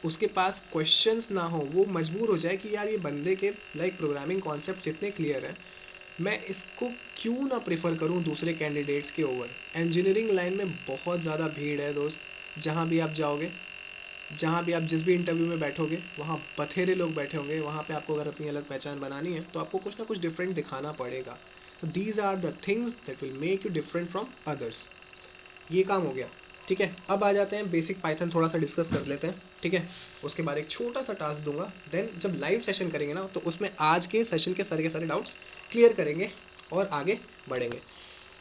उसके पास क्वेश्चंस ना हो, वो मजबूर हो जाए कि यार ये बंदे के प्रोग्रामिंग कॉन्सेप्ट इतने क्लियर हैं, मैं इसको क्यों ना प्रेफर करूं दूसरे कैंडिडेट्स के ओवर। इंजीनियरिंग लाइन में बहुत ज़्यादा भीड़ है दोस्त, जहां भी आप जाओगे, जहाँ भी आप जिस भी इंटरव्यू में बैठोगे, वहाँ बथेरे लोग बैठे होंगे। वहाँ पे आपको अगर अपनी अलग पहचान बनानी है तो आपको कुछ ना कुछ डिफरेंट दिखाना पड़ेगा। तो these are the things that will make you different from others. ये काम हो गया, ठीक है। अब आ जाते हैं बेसिक पाइथन, थोड़ा सा डिस्कस कर लेते हैं, ठीक है। उसके बाद एक छोटा सा टास्क दूंगा, देन जब लाइव सेशन करेंगे ना तो उसमें आज के सेशन के सारे डाउट्स क्लियर करेंगे और आगे बढ़ेंगे,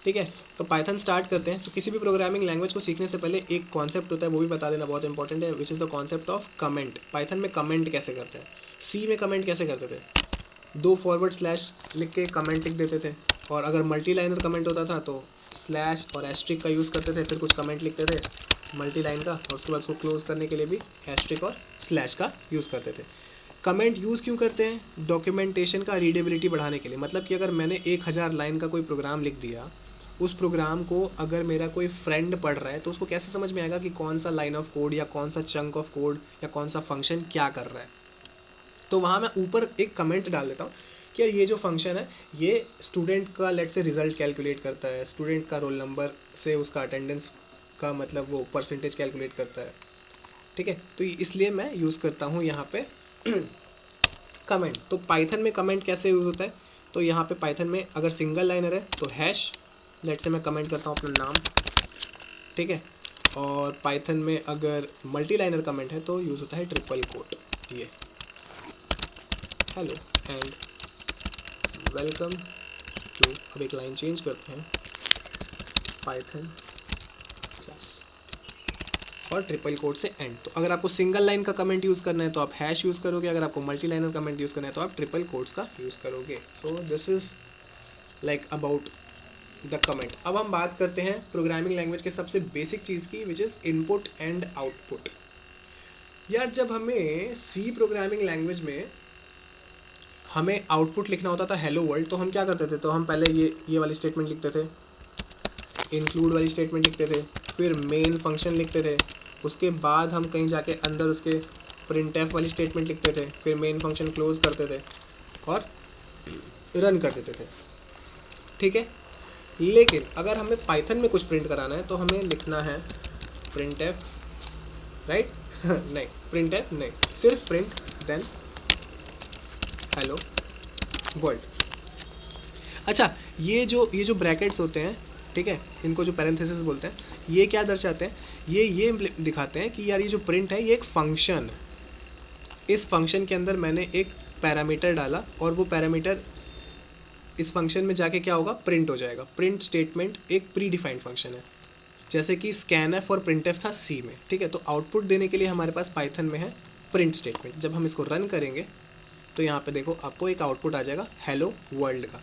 ठीक है। तो पाइथन स्टार्ट करते हैं। तो किसी भी प्रोग्रामिंग लैंग्वेज को सीखने से पहले एक कॉन्सेप्ट होता है, वो भी बता देना बहुत इंपॉर्टेंट है, which is the concept of comment. Python में कमेंट कैसे करते हैं, सी में कमेंट कैसे करते थे, 2 फॉरवर्ड स्लैश लिख के कमेंट लिख देते थे, और अगर मल्टी लाइनर कमेंट होता था तो स्लैश और एस्ट्रिक का यूज़ करते थे, फिर कुछ कमेंट लिखते थे मल्टी लाइन का, और उसके बाद उसको क्लोज करने के लिए भी एस्ट्रिक और स्लैश का यूज़ करते थे। कमेंट यूज़ क्यों करते हैं, डॉक्यूमेंटेशन का रीडेबिलिटी बढ़ाने के लिए। मतलब कि अगर मैंने 1000 लाइन का कोई प्रोग्राम लिख दिया उस प्रोग्राम को अगर मेरा कोई फ्रेंड पढ़ रहा है तो उसको कैसे समझ में आएगा कि कौन सा लाइन ऑफ कोड या कौन सा चंक ऑफ कोड या कौन सा फंक्शन क्या कर रहा है। तो वहाँ मैं ऊपर एक कमेंट डाल देता हूँ कि यार ये जो फंक्शन है ये स्टूडेंट का लेट से रिजल्ट कैलकुलेट करता है, स्टूडेंट का रोल नंबर से उसका अटेंडेंस का मतलब वो परसेंटेज कैलकुलेट करता है, ठीक है। तो इसलिए मैं यूज़ करता हूँ यहाँ पे कमेंट। तो पाइथन में कमेंट कैसे यूज़ होता है, तो यहाँ पे पाइथन में अगर सिंगल लाइनर है तो हैश, लेट से मैं कमेंट करता हूँ अपना नाम, ठीक है। और पाइथन में अगर मल्टी लाइनर कमेंट है तो यूज़ होता है ट्रिपल कोट, ये हेलो एंड वेलकम टू, अब एक लाइन चेंज करते हैं, पाइथन क्लास और ट्रिपल कोट से एंड। तो अगर आपको सिंगल लाइन का कमेंट यूज़ करना है तो आप हैश यूज़ करोगे, अगर आपको मल्टी लाइनर कमेंट यूज़ करना है तो आप ट्रिपल कोट्स का यूज़ करोगे। So this is like about the comment. अब हम बात करते हैं प्रोग्रामिंग लैंग्वेज के सबसे बेसिक चीज़ की, which is input and output. यार जब हमें सी प्रोग्रामिंग लैंग्वेज में हमें आउटपुट लिखना होता था हेलो वर्ल्ड, तो हम क्या करते थे, तो हम पहले ये वाली स्टेटमेंट लिखते थे, इंक्लूड वाली स्टेटमेंट लिखते थे, फिर मेन फंक्शन लिखते थे, उसके बाद हम कहीं जाके अंदर उसके प्रिंटफ वाली स्टेटमेंट लिखते थे, फिर मेन फंक्शन क्लोज करते थे और रन कर देते थे, ठीक है। लेकिन अगर हमें पाइथन में कुछ प्रिंट कराना है तो हमें लिखना है प्रिंटफ, राइट नहीं प्रिंटफ नहीं, सिर्फ प्रिंट देन हेलो वर्ल्ड। अच्छा, ये जो ब्रैकेट्स होते हैं, ठीक है, इनको जो पैरेंथेसिस बोलते हैं, ये क्या दर्शाते हैं, ये दिखाते हैं कि यार ये जो प्रिंट है ये एक फंक्शन है, इस फंक्शन के अंदर मैंने एक पैरामीटर डाला और वो पैरामीटर इस फंक्शन में जाके क्या होगा, प्रिंट हो जाएगा। प्रिंट स्टेटमेंट एक प्री डिफाइंड फंक्शन है, जैसे कि स्कैनफ और प्रिंटफ था सी में, ठीक है। तो आउटपुट देने के लिए हमारे पास पाइथन में है प्रिंट स्टेटमेंट। जब हम इसको रन करेंगे तो यहाँ पे देखो आपको एक आउटपुट आ जाएगा हेलो वर्ल्ड का।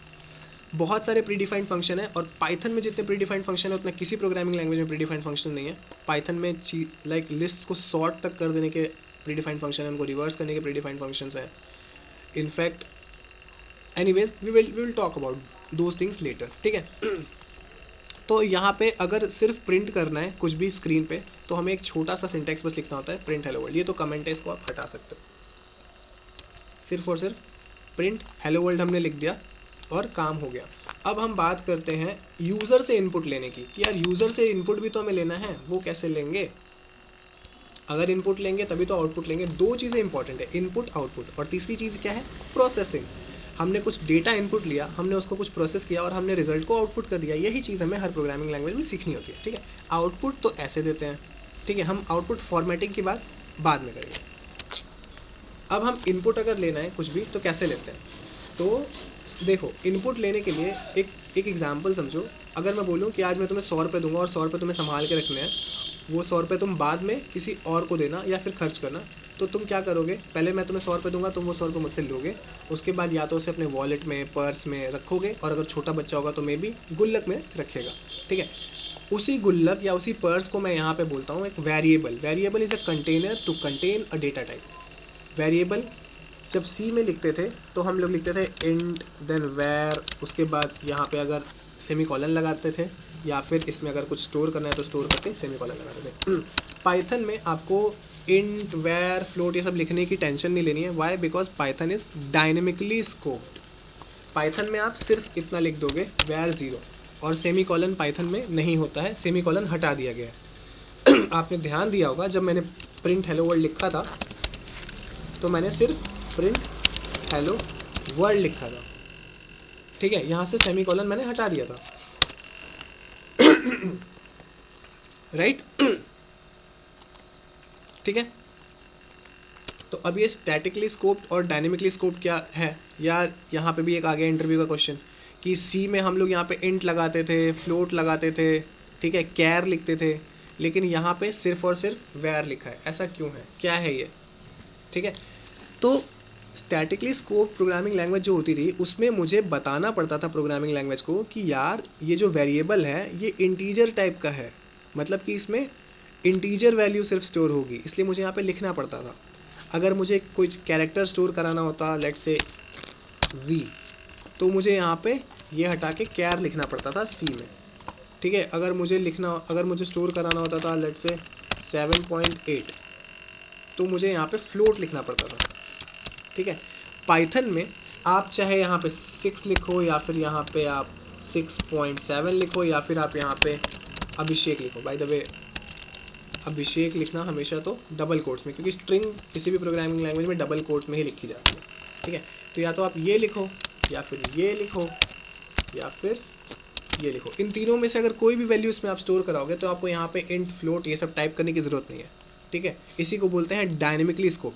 बहुत सारे प्री डिफाइंड फंक्शन है और पाइथन में जितने प्री डिफाइंड फंक्शन है उतना किसी प्रोग्रामिंग लैंग्वेज में प्री डिफाइंड फंक्शन नहीं है। पाइथन में लाइक लिस्ट को सॉर्ट तक कर देने के प्री डिफाइंड फंक्शन है, उनको रिवर्स करने के प्री डिफाइंड फंक्शंस हैं। In fact anyways we will talk about those things later, ठीक है। तो यहाँ पे अगर सिर्फ प्रिंट करना है कुछ भी स्क्रीन पे तो हमें एक छोटा सा सिंटैक्स बस लिखना होता है, प्रिंट हेलो वर्ल्ड। ये तो कमेंट है, इसको आप हटा सकते हो। सिर्फ और सिर्फ प्रिंट हेलो वर्ल्ड हमने लिख दिया और काम हो गया। अब हम बात करते हैं यूज़र से इनपुट लेने की, कि यार यूज़र से इनपुट भी तो हमें लेना है, वो कैसे लेंगे। अगर इनपुट लेंगे तभी तो आउटपुट लेंगे। दो चीज़ें इंपॉर्टेंट है, इनपुट आउटपुट, और तीसरी चीज़ क्या है, प्रोसेसिंग। हमने कुछ डेटा इनपुट लिया, हमने उसको कुछ प्रोसेस किया और हमने रिजल्ट को आउटपुट कर दिया। यही चीज़ हमें हर प्रोग्रामिंग लैंग्वेज में सीखनी होती है, ठीक है। आउटपुट तो ऐसे देते हैं, ठीक है। हम आउटपुट फॉर्मेटिंग की बात बाद में करेंगे। अब हम इनपुट अगर लेना है कुछ भी तो कैसे लेते हैं, तो देखो इनपुट लेने के लिए एक एग्जांपल समझो। अगर मैं बोलूँ कि आज मैं तुम्हें 100 रुपये दूंगा और 100 रुपये तुम्हें संभाल के रखने हैं, वो 100 रुपये तुम बाद में किसी और को देना या फिर खर्च करना, तो तुम क्या करोगे, पहले मैं तुम्हें 100 रुपये दूंगा, तुम वो 100 रुपये मुझसे लोगे, उसके बाद या तो उसे अपने वॉलेट में, पर्स में रखोगे, और अगर छोटा बच्चा होगा तो मे बी गुल्लक में रखेगा, ठीक है। उसी गुल्लक या उसी पर्स को मैं यहाँ पे बोलता हूँ एक variable. Variable is a container to contain a data type. Variable जब सी में लिखते थे तो हम लोग लिखते थे इंट देन वेर, उसके बाद यहाँ पे अगर सेमीकोलन लगाते थे, या फिर इसमें अगर कुछ स्टोर करना है तो स्टोर करके सेमीकोलन लगाते थे। पाइथन में आपको इंट वेर फ्लोट ये सब लिखने की टेंशन नहीं लेनी है। Why, because Python is dynamically scoped. Python में आप सिर्फ इतना लिख दोगे वेर 0, और सेमीकोलन पाइथन में नहीं होता है, सेमीकोलन हटा दिया गया है। आपने ध्यान दिया होगा जब मैंने प्रिंट हेलो वर्ल्ड लिखा था तो मैंने सिर्फ प्रिंट हेलो वर्ल्ड लिखा था, ठीक है। यहाँ से सेमीकोलन मैंने हटा दिया था, राइट ठीक है। तो अब ये स्टैटिकली स्कोप्ड और डायनेमिकली स्कोप्ड क्या है यार, यहाँ पे भी एक आ गया इंटरव्यू का क्वेश्चन कि सी में हम लोग यहाँ पे इंट लगाते थे, फ्लोट लगाते थे, ठीक है, कैर लिखते थे, लेकिन यहाँ पे सिर्फ और सिर्फ वेर लिखा है। ऐसा क्यों है, क्या है ये, ठीक है। तो स्टैटिकली स्कोप प्रोग्रामिंग लैंग्वेज जो होती थी उसमें मुझे बताना पड़ता था प्रोग्रामिंग लैंग्वेज को कि यार ये जो वेरिएबल है ये इंटीजर टाइप का है, मतलब कि इसमें इंटीजर वैल्यू सिर्फ स्टोर होगी, इसलिए मुझे यहाँ पे लिखना पड़ता था। अगर मुझे कुछ कैरेक्टर स्टोर कराना होता, लेट्स से वी, तो मुझे यहाँ पे ये हटा के कैर लिखना पड़ता था सी में, ठीक है, अगर मुझे स्टोर कराना होता था लेट्स से 7.8, तो मुझे यहाँ पे फ्लोट लिखना पड़ता था। ठीक है, पाइथन में आप चाहे यहाँ पे 6 लिखो या फिर यहाँ पे आप 6.7 लिखो या फिर आप यहाँ पे अभिषेक लिखो। बाय द वे अभिषेक लिखना हमेशा तो डबल कोट्स में, क्योंकि स्ट्रिंग किसी भी प्रोग्रामिंग लैंग्वेज में डबल कोट में ही लिखी जाती है। ठीक है, तो या तो आप ये लिखो या फिर ये लिखो या फिर ये लिखो। इन तीनों में से अगर कोई भी वैल्यू इसमें आप स्टोर कराओगे तो आपको यहाँ पे इंट, फ्लोट ये सब टाइप करने की ज़रूरत नहीं है। ठीक है, इसी को बोलते हैं डायनेमिकली स्कोप,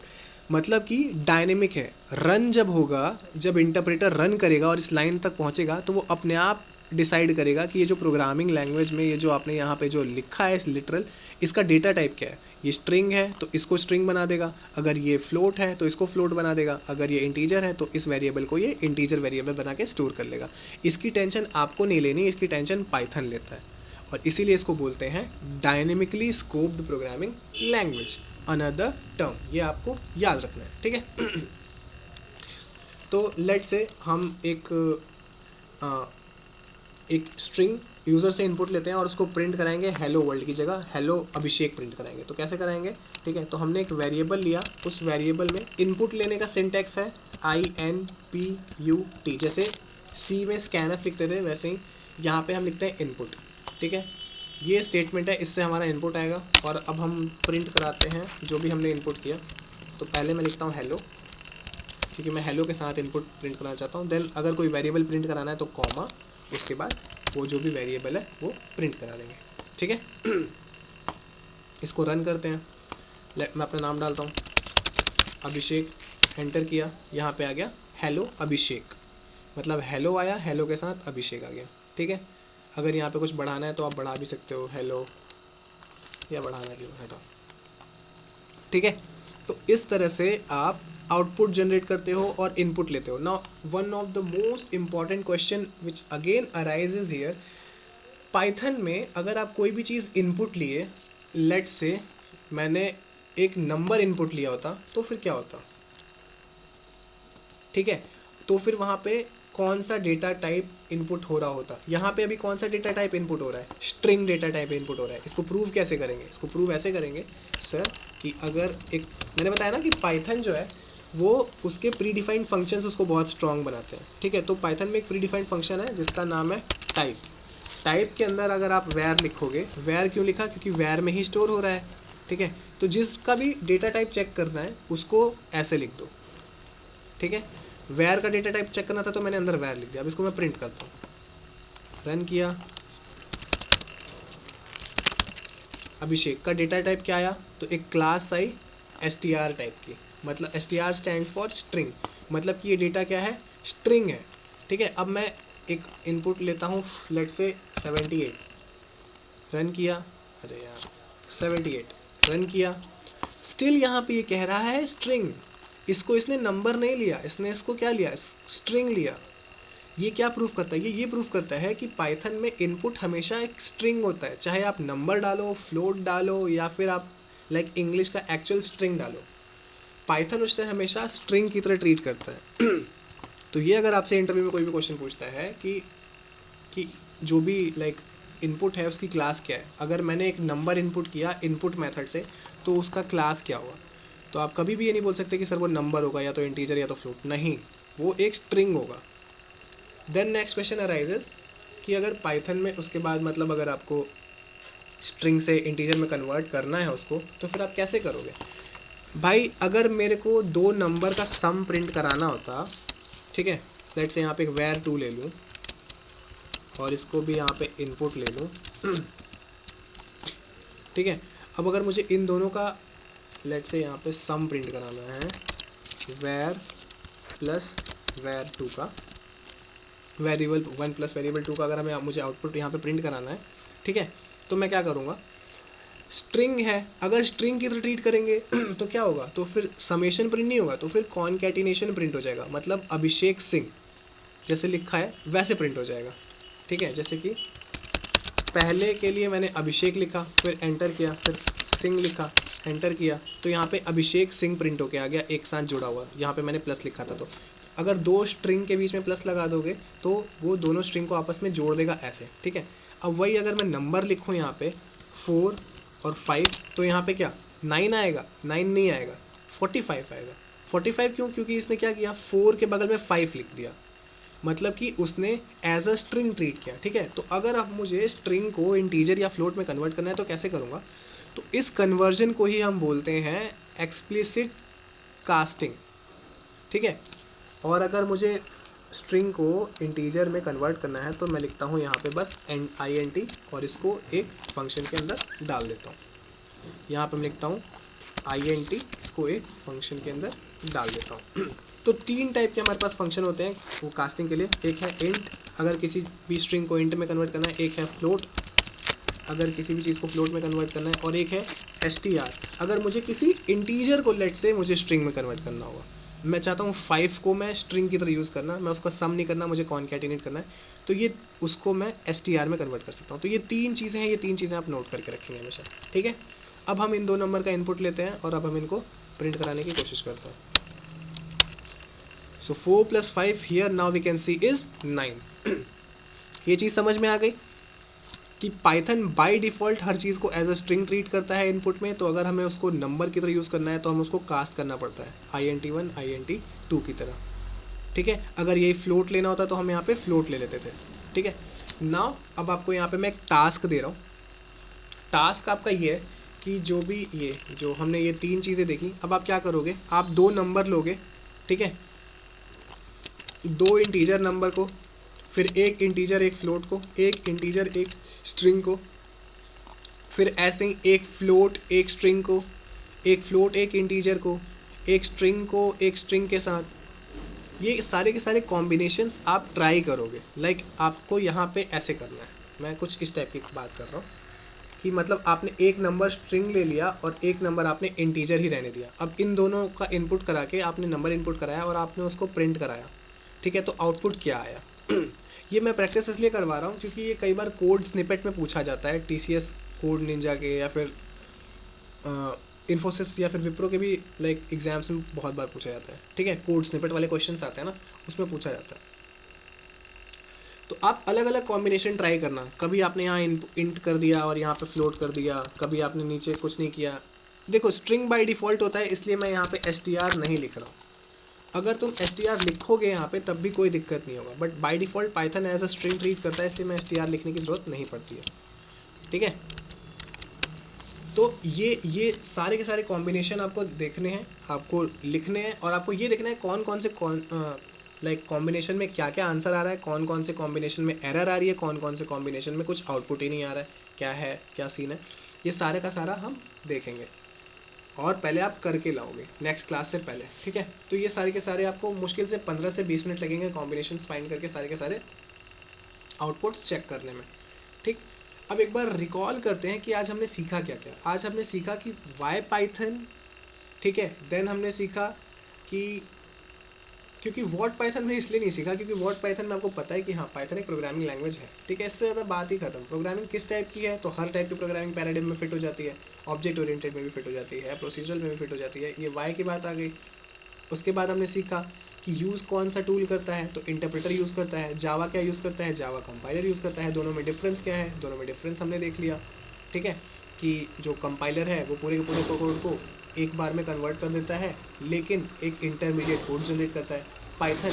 मतलब कि डायनेमिक है। रन जब होगा, जब इंटरप्रेटर रन करेगा और इस लाइन तक पहुँचेगा तो वो अपने आप डिसाइड करेगा कि ये जो प्रोग्रामिंग लैंग्वेज में ये जो आपने यहाँ पे जो लिखा है इस लिटरल, इसका डेटा टाइप क्या है। ये स्ट्रिंग है तो इसको स्ट्रिंग बना देगा, अगर ये फ्लोट है तो इसको फ्लोट बना देगा, अगर ये इंटीजर है तो इस वेरिएबल को ये इंटीजर वेरिएबल बना के स्टोर कर लेगा। इसकी टेंशन आपको नहीं लेनी, इसकी टेंशन पाइथन लेता है और इसीलिए इसको बोलते हैं dynamically scoped programming language, another term. ये आपको याद रखना है। ठीक है तो लेट से हम एक स्ट्रिंग यूज़र से इनपुट लेते हैं और उसको प्रिंट कराएंगे हेलो वर्ल्ड की जगह हेलो अभिषेक प्रिंट कराएंगे। तो कैसे कराएंगे? ठीक है, तो हमने एक वेरिएबल लिया, उस वेरिएबल में इनपुट लेने का सिंटैक्स है INPUT, जैसे C में स्कैनफ लिखते थे वैसे ही यहाँ पे हम लिखते हैं इनपुट। ठीक है, ये स्टेटमेंट है, इससे हमारा इनपुट आएगा और अब हम प्रिंट कराते हैं जो भी हमने इनपुट किया। तो पहले मैं लिखता हूँ हेलो, क्योंकि मैं हेलो के साथ इनपुट प्रिंट कराना चाहता हूँ। देन अगर कोई वेरिएबल प्रिंट कराना है तो कॉमा, उसके बाद वो जो भी वेरिएबल है वो प्रिंट करा देंगे। ठीक है इसको रन करते हैं। मैं अपना नाम डालता हूँ अभिषेक, एंटर किया, यहाँ पे आ गया हेलो अभिषेक, मतलब हेलो आया, हेलो के साथ अभिषेक आ गया। ठीक है, अगर यहाँ पे कुछ बढ़ाना है तो आप बढ़ा भी सकते हो हेलो, या बढ़ाना क्यों, हटाओ। ठीक है, तो इस तरह से आप आउटपुट जनरेट करते हो और इनपुट लेते हो। Now one of the most important question which again arises here, Python में अगर आप कोई भी चीज़ इनपुट लिए, लेट्स से मैंने एक नंबर इनपुट लिया होता तो फिर क्या होता? ठीक है, तो फिर वहाँ पे कौन सा डेटा टाइप इनपुट हो रहा होता? यहाँ पे अभी कौन सा डेटा टाइप इनपुट हो रहा है? स्ट्रिंग डेटा टाइप इनपुट हो रहा है। इसको प्रूव कैसे करेंगे? इसको प्रूव ऐसे करेंगे सर कि अगर एक, मैंने बताया ना कि पाइथन जो है वो उसके प्री डिफाइंड फंक्शंस उसको बहुत स्ट्रॉन्ग बनाते हैं। ठीक है, तो पाइथन में एक प्री डिफाइंड फंक्शन है जिसका नाम है टाइप। टाइप के अंदर अगर आप वैर लिखोगे, वैर क्यों लिखा? क्योंकि वैर में ही स्टोर हो रहा है। ठीक है, तो जिसका भी डेटा टाइप चेक करना है उसको ऐसे लिख दो। ठीक है, वैर का डेटा टाइप चेक करना था तो मैंने अंदर वैर लिख दिया। अब इसको मैं प्रिंट करता हूँ, रन किया, अभिषेक का डेटा टाइप क्या आया? तो एक क्लास आई str टाइप की, मतलब str स्टैंड्स फॉर स्ट्रिंग, मतलब कि ये डेटा क्या है? स्ट्रिंग है। ठीक है, अब मैं एक इनपुट लेता हूँ लेट्स से 78, रन किया, अरे यार 78 रन किया, स्टिल यहाँ पे ये कह रहा है स्ट्रिंग। इसने नंबर नहीं लिया, इसने इसको क्या लिया? स्ट्रिंग लिया। ये क्या प्रूफ करता है? ये प्रूफ करता है कि पाइथन में इनपुट हमेशा एक स्ट्रिंग होता है, चाहे आप नंबर डालो, फ्लोट डालो या फिर आप लाइक इंग्लिश का एक्चुअल स्ट्रिंग डालो, पाइथन उससे हमेशा स्ट्रिंग की तरह ट्रीट करता है। तो ये अगर आपसे इंटरव्यू में कोई भी क्वेश्चन पूछता है कि जो भी लाइक इनपुट है उसकी क्लास क्या है, अगर मैंने एक नंबर इनपुट किया इनपुट मेथड से तो उसका क्लास क्या हुआ, तो आप कभी भी ये नहीं बोल सकते कि सर वो नंबर होगा या तो इंटीजर या तो फ्लोट, नहीं, वो एक स्ट्रिंग होगा। देन नेक्स्ट क्वेश्चन अराइजेस कि अगर पाइथन में उसके बाद मतलब अगर आपको स्ट्रिंग से इंटीजर में कन्वर्ट करना है उसको, तो फिर आप कैसे करोगे? भाई अगर मेरे को दो नंबर का सम प्रिंट कराना होता, ठीक है, लेट्स से यहाँ पे एक वैर 2 ले लूँ और इसको भी यहाँ पे इनपुट ले लूँ। ठीक है, अब अगर मुझे इन दोनों का लेट्स से यहाँ पे सम प्रिंट कराना है, वैर प्लस वैर 2 का, वेरिएबल 1 प्लस वेरिएबल 2 का अगर मुझे आउटपुट यहाँ पे प्रिंट कराना है, ठीक है, तो मैं क्या करूँगा? स्ट्रिंग है, अगर स्ट्रिंग की तरह ट्रीट करेंगे तो क्या होगा? तो फिर समेशन प्रिंट नहीं होगा, तो फिर कॉनकैटिनेशन प्रिंट हो जाएगा, मतलब अभिषेक सिंह जैसे लिखा है वैसे प्रिंट हो जाएगा। ठीक है, जैसे कि पहले के लिए मैंने अभिषेक लिखा, फिर एंटर किया, फिर सिंह लिखा, एंटर किया, तो यहाँ पे अभिषेक सिंह प्रिंट होके आ गया, एक साथ जुड़ा हुआ। यहाँ पे मैंने प्लस लिखा था, तो अगर दो स्ट्रिंग के बीच में प्लस लगा दोगे तो वो दोनों स्ट्रिंग को आपस में जोड़ देगा ऐसे। ठीक है, अब वही अगर मैं नंबर लिखूँ यहाँ पे 4 और 5, तो यहाँ पे क्या 9 आएगा? 9 नहीं आएगा, 45 आएगा। 45 क्यों? क्योंकि इसने क्या किया, 4 के बगल में 5 लिख दिया, मतलब कि उसने एज अ स्ट्रिंग ट्रीट किया। ठीक है, तो अगर अब मुझे स्ट्रिंग को इंटीजर या फ्लोट में कन्वर्ट करना है तो कैसे करूँगा? तो इस कन्वर्जन को ही हम बोलते हैं एक्सप्लिसिट कास्टिंग। ठीक है, और अगर मुझे स्ट्रिंग को इंटीजर में कन्वर्ट करना है तो मैं लिखता हूँ यहाँ पे बस int और इसको एक फंक्शन के अंदर डाल देता हूँ। यहाँ पे मैं लिखता हूँ int, इसको एक फंक्शन के अंदर डाल देता हूँ। तो 3 टाइप के हमारे पास फंक्शन होते हैं वो कास्टिंग के लिए। एक है int, अगर किसी भी स्ट्रिंग को int में कन्वर्ट करना है, एक है फ्लोट, अगर किसी भी चीज़ को फ्लोट में कन्वर्ट करना है, और एक है str, अगर मुझे किसी इंटीजर को लेट से मुझे स्ट्रिंग में कन्वर्ट करना होगा। मैं चाहता हूँ 5 को मैं स्ट्रिंग की तरह यूज़ करना, मैं उसका सम नहीं करना, मुझे कॉन्कैटिनेट करना है, तो ये उसको मैं str में कन्वर्ट कर सकता हूँ। तो ये 3 चीज़ें हैं, ये 3 चीज़ें आप नोट करके रखेंगे हमेशा। ठीक है, अब हम इन 2 नंबर का इनपुट लेते हैं और अब हम इनको प्रिंट कराने की कोशिश करते हैं। So 4 + 5 here now we can see is 9। ये चीज़ समझ में आ गई कि पाइथन बाय डिफ़ॉल्ट हर चीज़ को एज अ स्ट्रिंग ट्रीट करता है इनपुट में, तो अगर हमें उसको नंबर की तरह यूज़ करना है तो हम उसको कास्ट करना पड़ता है int1 int2 की तरह। ठीक है, अगर यही फ्लोट लेना होता तो हम यहाँ पे फ्लोट ले लेते थे। ठीक है, नाउ अब आपको यहाँ पे मैं एक टास्क दे रहा हूँ। टास्क आपका ये है कि जो भी ये जो हमने ये 3 चीज़ें देखी, अब आप क्या करोगे, आप 2 नंबर लोगे। ठीक है, 2 इंटीजर नंबर को, फिर एक इंटीजर एक फ्लोट को, एक इंटीजर एक स्ट्रिंग को, फिर ऐसे ही एक फ्लोट एक स्ट्रिंग को, एक फ्लोट एक इंटीजर को, एक स्ट्रिंग को एक स्ट्रिंग के साथ। ये सारे के सारे कॉम्बिनेशंस आप ट्राई करोगे। लाइक आपको यहाँ पे ऐसे करना है, मैं कुछ इस टाइप की बात कर रहा हूँ कि मतलब आपने एक नंबर स्ट्रिंग ले लिया और एक नंबर आपने इंटीजर ही रहने दिया। अब इन दोनों का इनपुट करा के आपने नंबर इनपुट कराया और आपने उसको प्रिंट कराया। ठीक है, तो आउटपुट क्या आया? ये मैं प्रैक्टिस इसलिए करवा रहा हूँ क्योंकि ये कई बार कोड स्निपेट में पूछा जाता है, TCS कोड निंजा के या फिर इन्फोसिस या फिर विप्रो के भी लाइक एग्जाम्स में बहुत बार पूछा जाता है। ठीक है, कोड स्निपेट वाले क्वेश्चंस आते हैं ना, उसमें पूछा जाता है। तो आप अलग अलग कॉम्बिनेशन ट्राई करना। कभी आपने यहाँ इंट कर दिया और यहाँ पे फ्लोट कर दिया, कभी आपने नीचे कुछ नहीं किया। देखो स्ट्रिंग बाय डिफ़ॉल्ट होता है, इसलिए मैं यहाँ पे str नहीं लिख रहा हूँ। अगर तुम str लिखोगे यहाँ पे तब भी कोई दिक्कत नहीं होगा, but by default Python as a string treat करता है, इसलिए मैं str लिखने की ज़रूरत नहीं पड़ती है। ठीक है, तो ये सारे के सारे कॉम्बिनेशन आपको देखने हैं, आपको लिखने हैं, और आपको ये देखना है कौन कौन से लाइक कॉम्बिनेशन में क्या क्या आंसर आ रहा है, कौन कौन से कॉम्बिनेशन में एरर आ रही है, कौन कौन से कॉम्बिनेशन में कुछ आउटपुट ही नहीं आ रहा है, क्या सीन है। ये सारे का सारा हम देखेंगे और पहले आप करके लाओगे नेक्स्ट क्लास से पहले। ठीक है, तो ये सारे के सारे आपको मुश्किल से 15 से 20 मिनट लगेंगे कॉम्बिनेशंस फाइंड करके सारे के सारे आउटपुट्स चेक करने में। ठीक, अब एक बार रिकॉल करते हैं कि आज हमने सीखा क्या क्या। आज हमने सीखा कि वाई पाइथन। ठीक है, देन हमने सीखा कि क्योंकि वॉट पाइथन में इसलिए नहीं सीखा क्योंकि वॉट पाइथन में आपको पता है कि हाँ पाइथन एक प्रोग्रामिंग लैंग्वेज है। ठीक है, इससे ज़्यादा बात ही खत्म। प्रोग्रामिंग किस टाइप की है, तो हर टाइप की प्रोग्रामिंग पैराडिग्म में फिट हो जाती है, ऑब्जेक्ट ओरिएंटेड में भी फिट हो जाती है, प्रोसीजरल में भी फिट हो जाती है। ये वाई की बात आ गई। उसके बाद हमने सीखा कि यूज़ कौन सा टूल करता है, तो इंटरप्रेटर यूज़ करता है। जावा क्या यूज़ करता है, जावा कंपाइलर यूज़ करता है। दोनों में डिफरेंस क्या है, दोनों में डिफरेंस हमने देख लिया। ठीक है, कि जो कंपाइलर है वो पूरे के पूरे कोड को एक बार में कन्वर्ट कर देता है, लेकिन एक इंटरमीडिएट कोड जनरेट करता है। पाइथन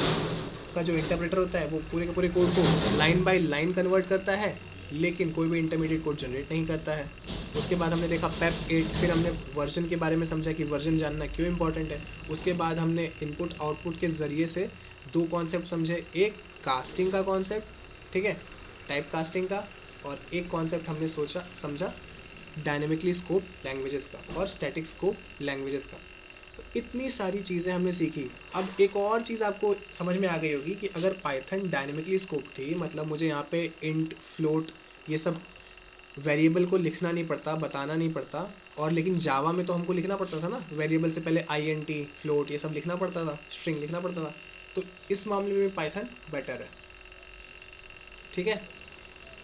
का जो इंटरप्रेटर होता है वो पूरे के पूरे कोड को लाइन बाय लाइन कन्वर्ट करता है, लेकिन कोई भी इंटरमीडिएट कोड जनरेट नहीं करता है। उसके बाद हमने देखा PEP 8, फिर हमने वर्जन के बारे में समझा कि वर्जन जानना क्यों इंपॉर्टेंट है। उसके बाद हमने इनपुट आउटपुट के ज़रिए से 2 कॉन्सेप्ट समझे, एक कास्टिंग का कॉन्सेप्ट, ठीक है, टाइप कास्टिंग का, और एक कॉन्सेप्ट हमने समझा डायनेमिकली स्कोप लैंग्वेजेस का और स्टैटिक स्कोप लैंग्वेजेस का। तो इतनी सारी चीज़ें हमने सीखी। अब एक और चीज़ आपको समझ में आ गई होगी कि अगर पाइथन डायनेमिकली स्कोप थी, मतलब मुझे यहाँ पे इंट फ्लोट ये सब वेरिएबल को लिखना नहीं पड़ता, बताना नहीं पड़ता, और लेकिन जावा में तो हमको लिखना पड़ता था ना, वेरिएबल से पहले int फ्लोट ये सब लिखना पड़ता था, स्ट्रिंग लिखना पड़ता था। तो इस मामले में पाइथन बेटर है। ठीक है,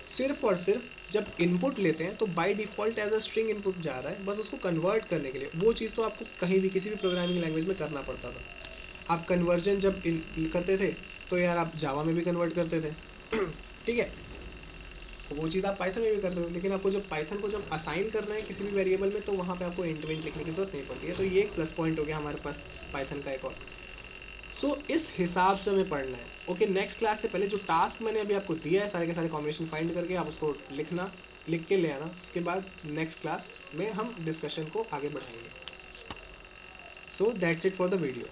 सिर्फ और सिर्फ जब इनपुट लेते हैं तो by default as a string input जा रहा है, बस उसको कन्वर्ट करने के लिए वो चीज़ तो आपको कहीं भी किसी भी प्रोग्रामिंग लैंग्वेज में करना पड़ता था। आप कन्वर्जन जब करते थे तो यार आप जावा में भी कन्वर्ट करते थे। ठीक है, वो चीज़ आप पाइथन में भी कर रहे हो, लेकिन आपको जब पाइथन को जब असाइन करना है किसी भी वेरिएबल में तो वहाँ पे आपको इंट विंट लिखने की जरूरत नहीं पड़ती है। तो ये एक प्लस पॉइंट हो गया हमारे पास पाइथन का एक और। सो इस हिसाब से हमें पढ़ना है। ओके, नेक्स्ट क्लास से पहले जो टास्क मैंने अभी आपको दिया है सारे के सारे कॉम्बिनेशन फाइंड करके आप उसको लिख के ले आना। उसके बाद नेक्स्ट क्लास में हम डिस्कशन को आगे बढ़ाएंगे। So that's it for the video.